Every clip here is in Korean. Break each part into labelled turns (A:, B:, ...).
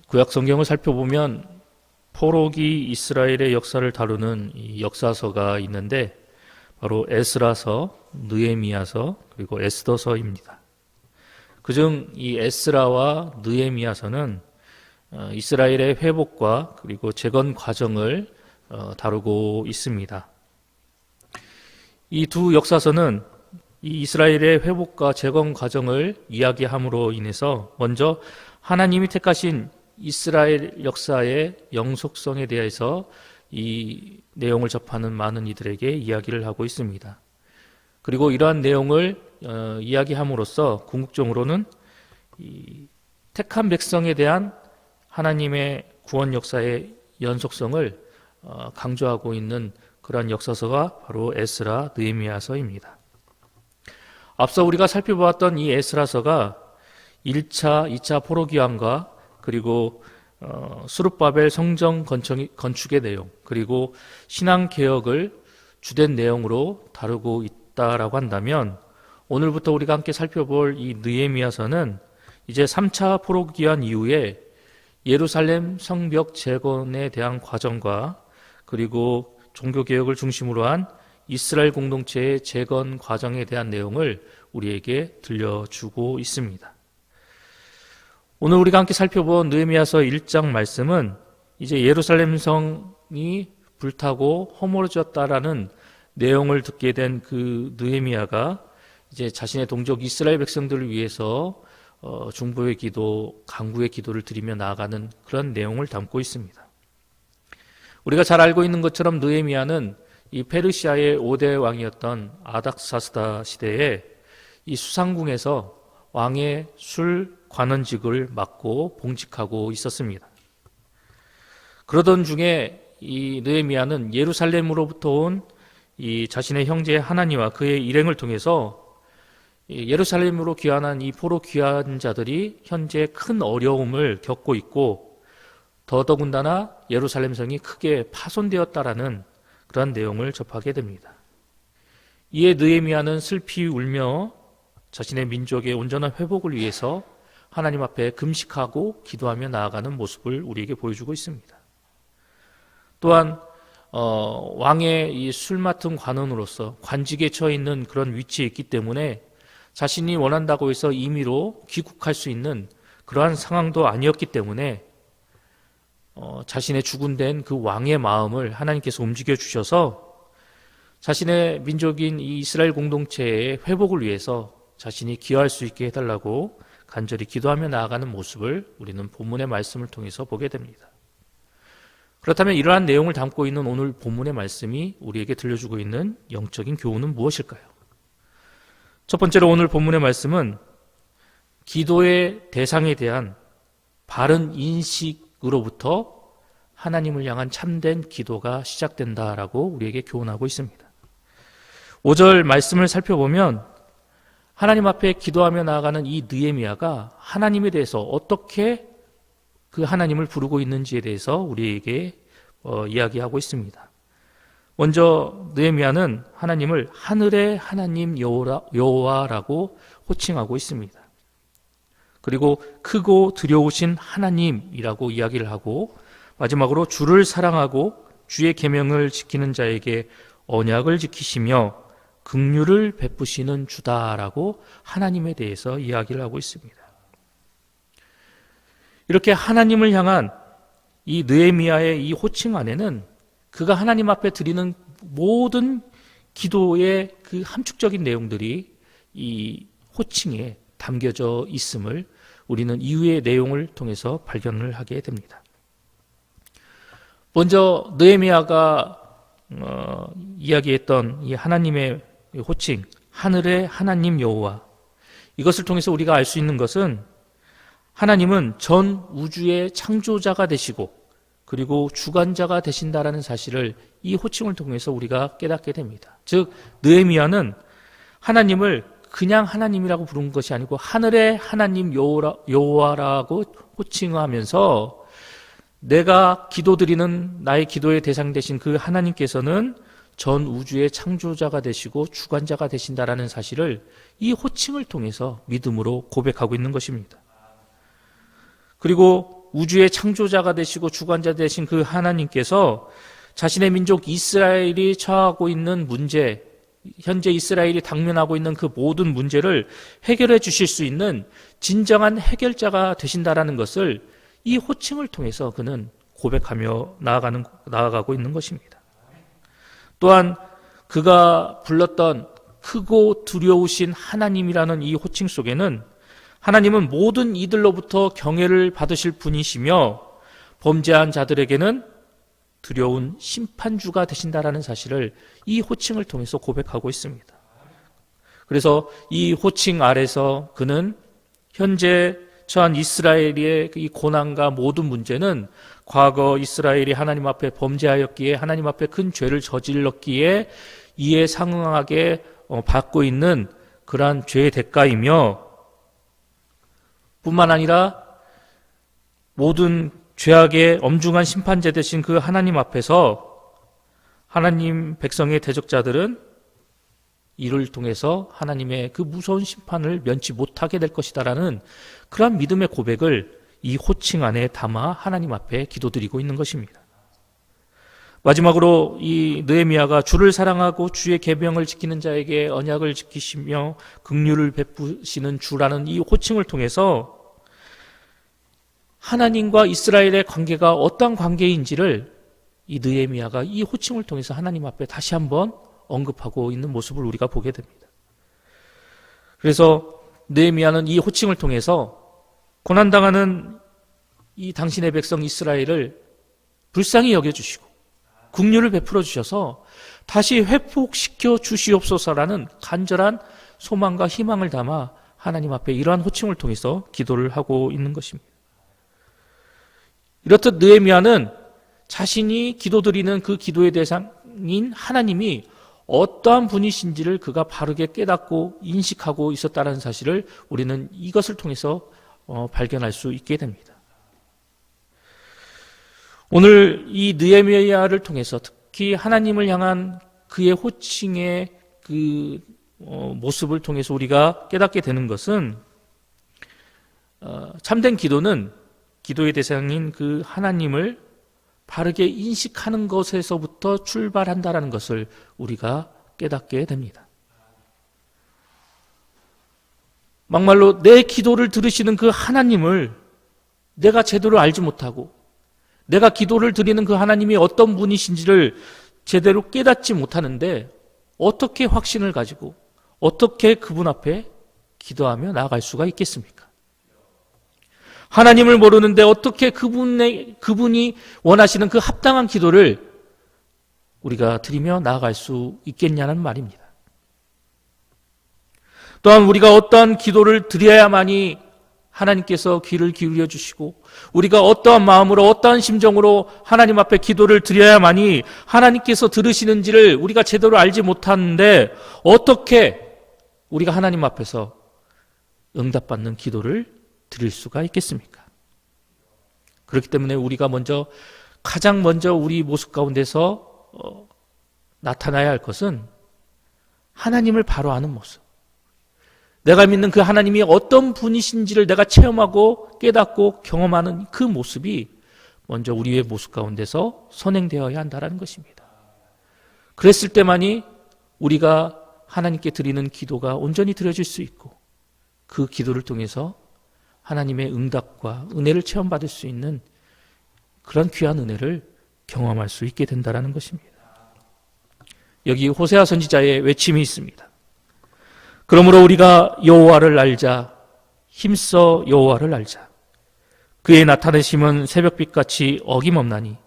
A: 구약 성경을 살펴보면 포로기 이스라엘의 역사를 다루는 이 역사서가 있는데 바로 에스라서, 느헤미야서, 그리고 에스더서입니다. 그중 이 에스라와 느헤미야서는 이스라엘의 회복과 그리고 재건 과정을 다루고 있습니다. 이 두 역사서는 이 이스라엘의 회복과 재건 과정을 이야기함으로 인해서 먼저 하나님이 택하신 이스라엘 역사의 영속성에 대해서 이 내용을 접하는 많은 이들에게 이야기를 하고 있습니다. 그리고 이러한 내용을 이야기함으로써 궁극적으로는 이 택한 백성에 대한 하나님의 구원 역사의 연속성을 강조하고 있는 그러한 역사서가 바로 에스라, 느헤미야서입니다. 앞서 우리가 살펴보았던 이 에스라서가 1차, 2차 포로기환과 그리고 수룹바벨 성전 건축의 내용, 그리고 신앙개혁을 주된 내용으로 다루고 있다라고 한다면 오늘부터 우리가 함께 살펴볼 이 느헤미야서는 이제 3차 포로기환 이후에 예루살렘 성벽 재건에 대한 과정과 그리고 종교개혁을 중심으로 한 이스라엘 공동체의 재건 과정에 대한 내용을 우리에게 들려주고 있습니다. 오늘 우리가 함께 살펴본 느헤미야서 1장 말씀은 이제 예루살렘 성이 불타고 허물어졌다라는 내용을 듣게 된 그 느헤미야가 이제 자신의 동족 이스라엘 백성들을 위해서 중보의 기도, 간구의 기도를 드리며 나아가는 그런 내용을 담고 있습니다. 우리가 잘 알고 있는 것처럼 느헤미야는 이 페르시아의 5대 왕이었던 아닥사스다 시대에 이 수상궁에서 왕의 술 관원직을 맡고 봉직하고 있었습니다. 그러던 중에 이 느헤미야는 예루살렘으로부터 온 이 자신의 형제 하나니와 그의 일행을 통해서 예루살렘으로 귀환한 이 포로 귀환자들이 현재 큰 어려움을 겪고 있고 더더군다나 예루살렘 성이 크게 파손되었다라는 그런 내용을 접하게 됩니다. 이에 느헤미야는 슬피 울며 자신의 민족의 온전한 회복을 위해서 하나님 앞에 금식하고 기도하며 나아가는 모습을 우리에게 보여주고 있습니다. 또한 왕의 이 술 맡은 관원으로서 관직에 처해 있는 그런 위치에 있기 때문에 자신이 원한다고 해서 임의로 귀국할 수 있는 그러한 상황도 아니었기 때문에 자신의 주군된 그 왕의 마음을 하나님께서 움직여 주셔서 자신의 민족인 이 이스라엘 공동체의 회복을 위해서 자신이 기여할 수 있게 해달라고 간절히 기도하며 나아가는 모습을 우리는 본문의 말씀을 통해서 보게 됩니다. 그렇다면 이러한 내용을 담고 있는 오늘 본문의 말씀이 우리에게 들려주고 있는 영적인 교훈은 무엇일까요? 첫 번째로 오늘 본문의 말씀은 기도의 대상에 대한 바른 인식으로부터 하나님을 향한 참된 기도가 시작된다라고 우리에게 교훈하고 있습니다. 5절 말씀을 살펴보면 하나님 앞에 기도하며 나아가는 이 느헤미야가 하나님에 대해서 어떻게 그 하나님을 부르고 있는지에 대해서 우리에게 이야기하고 있습니다. 먼저 느헤미야는 하나님을 하늘의 하나님 여호와라고 호칭하고 있습니다. 그리고 크고 두려우신 하나님이라고 이야기를 하고 마지막으로 주를 사랑하고 주의 계명을 지키는 자에게 언약을 지키시며 긍휼을 베푸시는 주다라고 하나님에 대해서 이야기를 하고 있습니다. 이렇게 하나님을 향한 이 느헤미야의 이 호칭 안에는 그가 하나님 앞에 드리는 모든 기도의 그 함축적인 내용들이 이 호칭에 담겨져 있음을 우리는 이후의 내용을 통해서 발견을 하게 됩니다. 먼저 느헤미야가 이야기했던 이 하나님의 호칭, 하늘의 하나님 여호와, 이것을 통해서 우리가 알 수 있는 것은 하나님은 전 우주의 창조자가 되시고 그리고 주관자가 되신다라는 사실을 이 호칭을 통해서 우리가 깨닫게 됩니다. 즉 느헤미야는 하나님을 그냥 하나님이라고 부른 것이 아니고 하늘의 하나님 여호와라고 호칭하면서 내가 기도드리는 나의 기도의 대상 되신 그 하나님께서는 전 우주의 창조자가 되시고 주관자가 되신다라는 사실을 이 호칭을 통해서 믿음으로 고백하고 있는 것입니다. 그리고 우주의 창조자가 되시고 주관자 되신 그 하나님께서 자신의 민족 이스라엘이 처하고 있는 문제, 현재 이스라엘이 당면하고 있는 그 모든 문제를 해결해 주실 수 있는 진정한 해결자가 되신다라는 것을 이 호칭을 통해서 그는 고백하며 나아가고 있는 것입니다. 또한 그가 불렀던 크고 두려우신 하나님이라는 이 호칭 속에는 하나님은 모든 이들로부터 경외를 받으실 분이시며 범죄한 자들에게는 두려운 심판주가 되신다라는 사실을 이 호칭을 통해서 고백하고 있습니다. 그래서 이 호칭 아래서 그는 현재 처한 이스라엘의 이 고난과 모든 문제는 과거 이스라엘이 하나님 앞에 범죄하였기에 하나님 앞에 큰 죄를 저질렀기에 이에 상응하게 받고 있는 그러한 죄의 대가이며 뿐만 아니라 모든 죄악의 엄중한 심판자 되신 그 하나님 앞에서 하나님 백성의 대적자들은 이를 통해서 하나님의 그 무서운 심판을 면치 못하게 될 것이다라는 그러한 믿음의 고백을 이 호칭 안에 담아 하나님 앞에 기도드리고 있는 것입니다. 마지막으로 이 느헤미야가 주를 사랑하고 주의 계명을 지키는 자에게 언약을 지키시며 긍휼을 베푸시는 주라는 이 호칭을 통해서 하나님과 이스라엘의 관계가 어떠한 관계인지를 이 느헤미야가 이 호칭을 통해서 하나님 앞에 다시 한번 언급하고 있는 모습을 우리가 보게 됩니다. 그래서 느헤미야는 이 호칭을 통해서 고난당하는 이 당신의 백성 이스라엘을 불쌍히 여겨주시고 긍휼을 베풀어 주셔서 다시 회복시켜 주시옵소서라는 간절한 소망과 희망을 담아 하나님 앞에 이러한 호칭을 통해서 기도를 하고 있는 것입니다. 이렇듯 느헤미야는 자신이 기도드리는 그 기도의 대상인 하나님이 어떠한 분이신지를 그가 바르게 깨닫고 인식하고 있었다는 사실을 우리는 이것을 통해서 발견할 수 있게 됩니다. 오늘 이 느헤미야를 통해서 특히 하나님을 향한 그의 호칭의 그 모습을 통해서 우리가 깨닫게 되는 것은 참된 기도는 기도의 대상인 그 하나님을 바르게 인식하는 것에서부터 출발한다는 것을 우리가 깨닫게 됩니다. 막말로 내 기도를 들으시는 그 하나님을 내가 제대로 알지 못하고 내가 기도를 드리는 그 하나님이 어떤 분이신지를 제대로 깨닫지 못하는데 어떻게 확신을 가지고 어떻게 그분 앞에 기도하며 나아갈 수가 있겠습니까? 하나님을 모르는데 어떻게 그분이 원하시는 그 합당한 기도를 우리가 드리며 나아갈 수 있겠냐는 말입니다. 또한 우리가 어떠한 기도를 드려야만이 하나님께서 귀를 기울여 주시고 우리가 어떠한 마음으로 어떠한 심정으로 하나님 앞에 기도를 드려야만이 하나님께서 들으시는지를 우리가 제대로 알지 못하는데 어떻게 우리가 하나님 앞에서 응답받는 기도를 드릴 수가 있겠습니까? 그렇기 때문에 우리가 가장 먼저 우리 모습 가운데서 나타나야 할 것은 하나님을 바로 아는 모습. 내가 믿는 그 하나님이 어떤 분이신지를 내가 체험하고 깨닫고 경험하는 그 모습이 먼저 우리의 모습 가운데서 선행되어야 한다는 것입니다. 그랬을 때만이 우리가 하나님께 드리는 기도가 온전히 드려질 수 있고 그 기도를 통해서 하나님의 응답과 은혜를 체험받을 수 있는 그런 귀한 은혜를 경험할 수 있게 된다는 것입니다. 여기 호세아 선지자의 외침이 있습니다. 그러므로 우리가 여호와를 알자, 힘써 여호와를 알자. 그의 나타내심은 새벽빛같이 어김없나니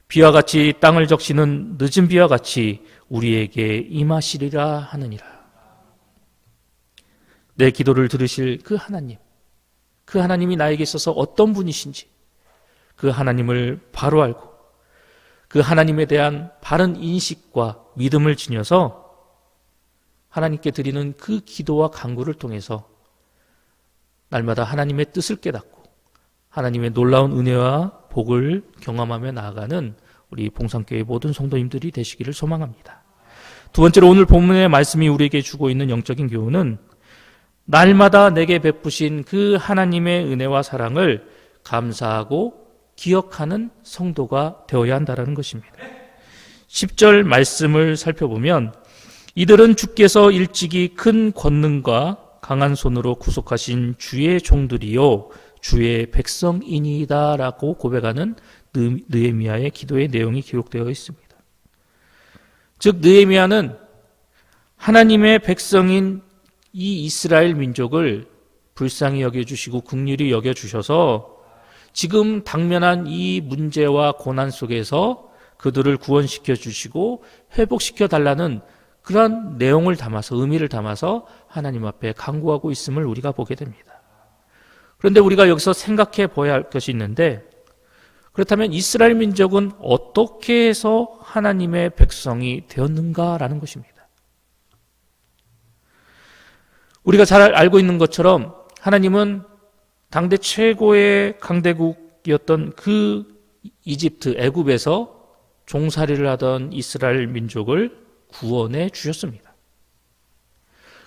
A: 비와 같이 땅을 적시는 늦은 비와 같이 우리에게 임하시리라 하느니라. 내 기도를 들으실 그 하나님, 그 하나님이 나에게 있어서 어떤 분이신지 그 하나님을 바로 알고 그 하나님에 대한 바른 인식과 믿음을 지녀서 하나님께 드리는 그 기도와 간구를 통해서 날마다 하나님의 뜻을 깨닫고 하나님의 놀라운 은혜와 복을 경험하며 나아가는 우리 봉산교회 모든 성도님들이 되시기를 소망합니다. 두 번째로 오늘 본문의 말씀이 우리에게 주고 있는 영적인 교훈은 날마다 내게 베푸신 그 하나님의 은혜와 사랑을 감사하고 기억하는 성도가 되어야 한다는 것입니다. 10절 말씀을 살펴보면 이들은 주께서 일찍이 큰 권능과 강한 손으로 구속하신 주의 종들이요 주의 백성이니이다 라고 고백하는 느헤미야의 기도의 내용이 기록되어 있습니다. 즉 느헤미야는 하나님의 백성인 이 이스라엘 민족을 불쌍히 여겨주시고 긍휼히 여겨주셔서 지금 당면한 이 문제와 고난 속에서 그들을 구원시켜 주시고 회복시켜 달라는 그런 내용을 담아서 의미를 담아서 하나님 앞에 간구하고 있음을 우리가 보게 됩니다. 그런데 우리가 여기서 생각해 보아야 할 것이 있는데 그렇다면 이스라엘 민족은 어떻게 해서 하나님의 백성이 되었는가라는 것입니다. 우리가 잘 알고 있는 것처럼 하나님은 당대 최고의 강대국이었던 그 이집트, 애굽에서 종살이를 하던 이스라엘 민족을 구원해 주셨습니다.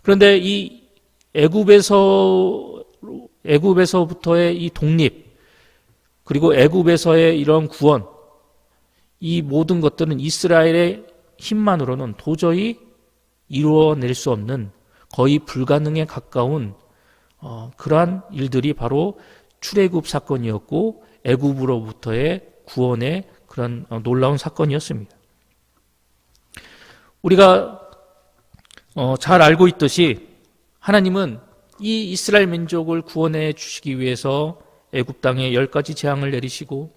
A: 그런데 이 애굽에서부터의 이 독립, 그리고 애굽에서의 이런 구원, 이 모든 것들은 이스라엘의 힘만으로는 도저히 이루어낼 수 없는 거의 불가능에 가까운 그러한 일들이 바로 출애굽 사건이었고 애굽으로부터의 구원의 그런 놀라운 사건이었습니다. 우리가 잘 알고 있듯이 하나님은 이 이스라엘 민족을 구원해 주시기 위해서 애굽 땅에 10가지 재앙을 내리시고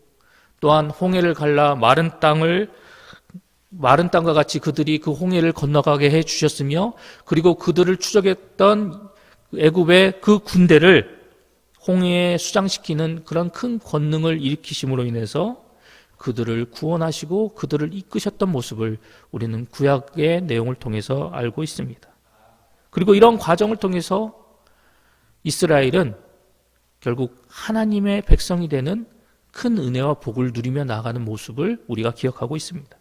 A: 또한 홍해를 갈라 마른 땅과 같이 그들이 그 홍해를 건너가게 해 주셨으며 그리고 그들을 추적했던 애굽의 그 군대를 홍해에 수장시키는 그런 큰 권능을 일으키심으로 인해서 그들을 구원하시고 그들을 이끄셨던 모습을 우리는 구약의 내용을 통해서 알고 있습니다. 그리고 이런 과정을 통해서 이스라엘은 결국 하나님의 백성이 되는 큰 은혜와 복을 누리며 나아가는 모습을 우리가 기억하고 있습니다.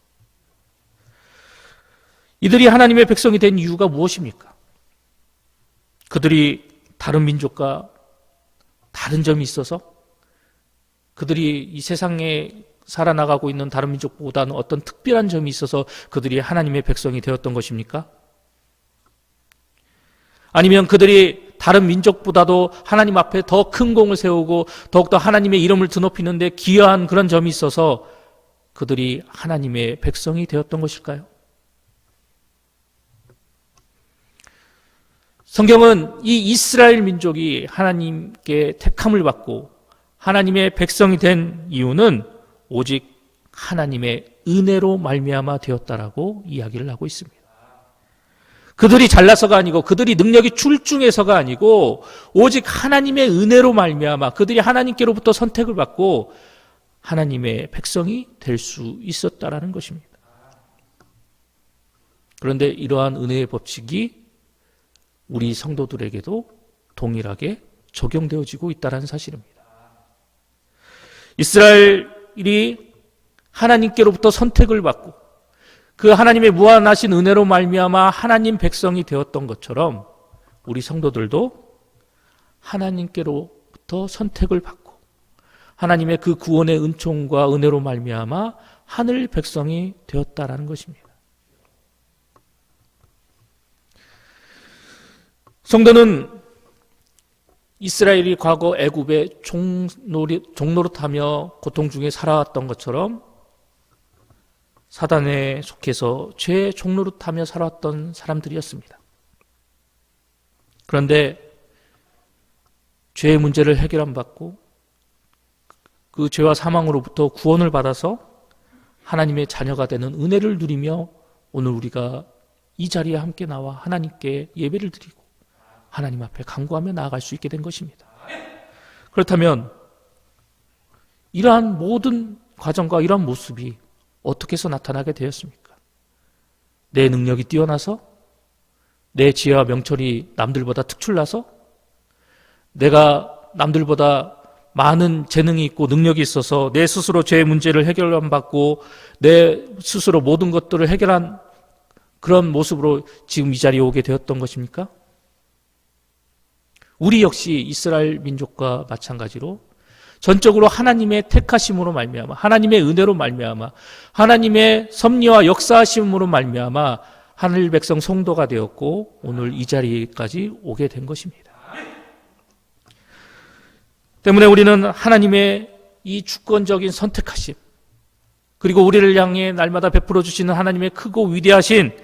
A: 이들이 하나님의 백성이 된 이유가 무엇입니까? 그들이 다른 민족과 다른 점이 있어서 그들이 이 세상에 살아나가고 있는 다른 민족보다는 어떤 특별한 점이 있어서 그들이 하나님의 백성이 되었던 것입니까? 아니면 그들이 다른 민족보다도 하나님 앞에 더 큰 공을 세우고 더욱더 하나님의 이름을 드높이는데 기여한 그런 점이 있어서 그들이 하나님의 백성이 되었던 것일까요? 성경은 이 이스라엘 민족이 하나님께 택함을 받고 하나님의 백성이 된 이유는 오직 하나님의 은혜로 말미암아 되었다라고 이야기를 하고 있습니다. 그들이 잘나서가 아니고 그들이 능력이 출중해서가 아니고 오직 하나님의 은혜로 말미암아 그들이 하나님께로부터 선택을 받고 하나님의 백성이 될 수 있었다라는 것입니다. 그런데 이러한 은혜의 법칙이 우리 성도들에게도 동일하게 적용되어지고 있다는 사실입니다. 이스라엘이 하나님께로부터 선택을 받고 그 하나님의 무한하신 은혜로 말미암아 하나님 백성이 되었던 것처럼 우리 성도들도 하나님께로부터 선택을 받고 하나님의 그 구원의 은총과 은혜로 말미암아 하늘 백성이 되었다라는 것입니다. 성도는 이스라엘이 과거 애굽의 종노릇하며 고통 중에 살아왔던 것처럼 사단에 속해서 죄의 종노릇하며 살아왔던 사람들이었습니다. 그런데 죄의 문제를 해결 안 받고 그 죄와 사망으로부터 구원을 받아서 하나님의 자녀가 되는 은혜를 누리며 오늘 우리가 이 자리에 함께 나와 하나님께 예배를 드리고 하나님 앞에 간구하며 나아갈 수 있게 된 것입니다. 그렇다면 이러한 모든 과정과 이러한 모습이 어떻게 해서 나타나게 되었습니까? 내 능력이 뛰어나서? 내 지혜와 명철이 남들보다 특출나서? 내가 남들보다 많은 재능이 있고 능력이 있어서 내 스스로 죄의 문제를 해결 안 받고 내 스스로 모든 것들을 해결한 그런 모습으로 지금 이 자리에 오게 되었던 것입니까? 우리 역시 이스라엘 민족과 마찬가지로 전적으로 하나님의 택하심으로 말미암아, 하나님의 은혜로 말미암아, 하나님의 섭리와 역사하심으로 말미암아 하늘 백성 성도가 되었고 오늘 이 자리까지 오게 된 것입니다. 때문에 우리는 하나님의 이 주권적인 선택하심, 그리고 우리를 향해 날마다 베풀어 주시는 하나님의 크고 위대하신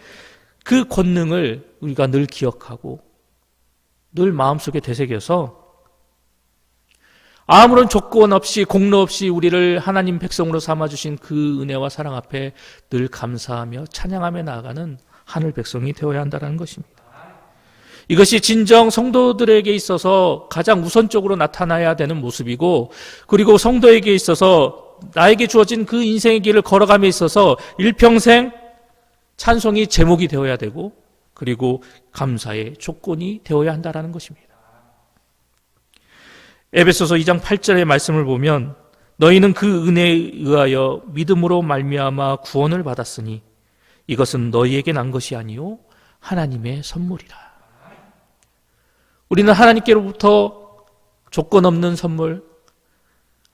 A: 그 권능을 우리가 늘 기억하고 늘 마음속에 되새겨서 아무런 조건 없이 공로 없이 우리를 하나님 백성으로 삼아주신 그 은혜와 사랑 앞에 늘 감사하며 찬양하며 나아가는 하늘 백성이 되어야 한다는 것입니다. 이것이 진정 성도들에게 있어서 가장 우선적으로 나타나야 되는 모습이고, 그리고 성도에게 있어서 나에게 주어진 그 인생의 길을 걸어감에 있어서 일평생 찬송이 제목이 되어야 되고, 그리고 감사의 조건이 되어야 한다는 것입니다. 에베소서 2장 8절의 말씀을 보면 너희는 그 은혜에 의하여 믿음으로 말미암아 구원을 받았으니 이것은 너희에게 난 것이 아니요 하나님의 선물이라. 우리는 하나님께로부터 조건 없는 선물,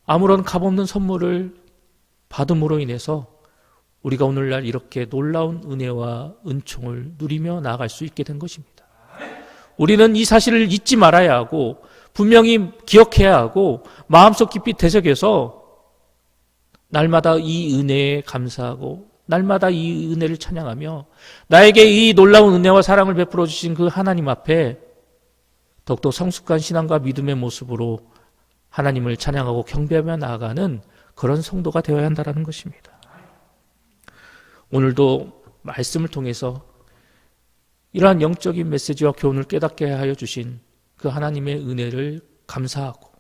A: 아무런 값없는 선물을 받음으로 인해서 우리가 오늘날 이렇게 놀라운 은혜와 은총을 누리며 나아갈 수 있게 된 것입니다. 우리는 이 사실을 잊지 말아야 하고 분명히 기억해야 하고 마음속 깊이 되새겨서 날마다 이 은혜에 감사하고 날마다 이 은혜를 찬양하며 나에게 이 놀라운 은혜와 사랑을 베풀어 주신 그 하나님 앞에 더욱더 성숙한 신앙과 믿음의 모습으로 하나님을 찬양하고 경배하며 나아가는 그런 성도가 되어야 한다는 것입니다. 오늘도 말씀을 통해서 이러한 영적인 메시지와 교훈을 깨닫게 하여 주신 그 하나님의 은혜를 감사하고,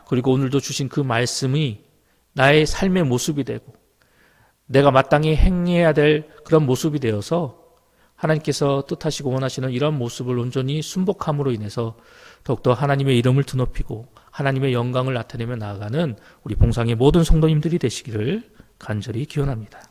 A: 그리고 오늘도 주신 그 말씀이 나의 삶의 모습이 되고 내가 마땅히 행해야 될 그런 모습이 되어서 하나님께서 뜻하시고 원하시는 이런 모습을 온전히 순복함으로 인해서 더욱더 하나님의 이름을 드높이고 하나님의 영광을 나타내며 나아가는 우리 봉상의 모든 성도님들이 되시기를 간절히 기원합니다.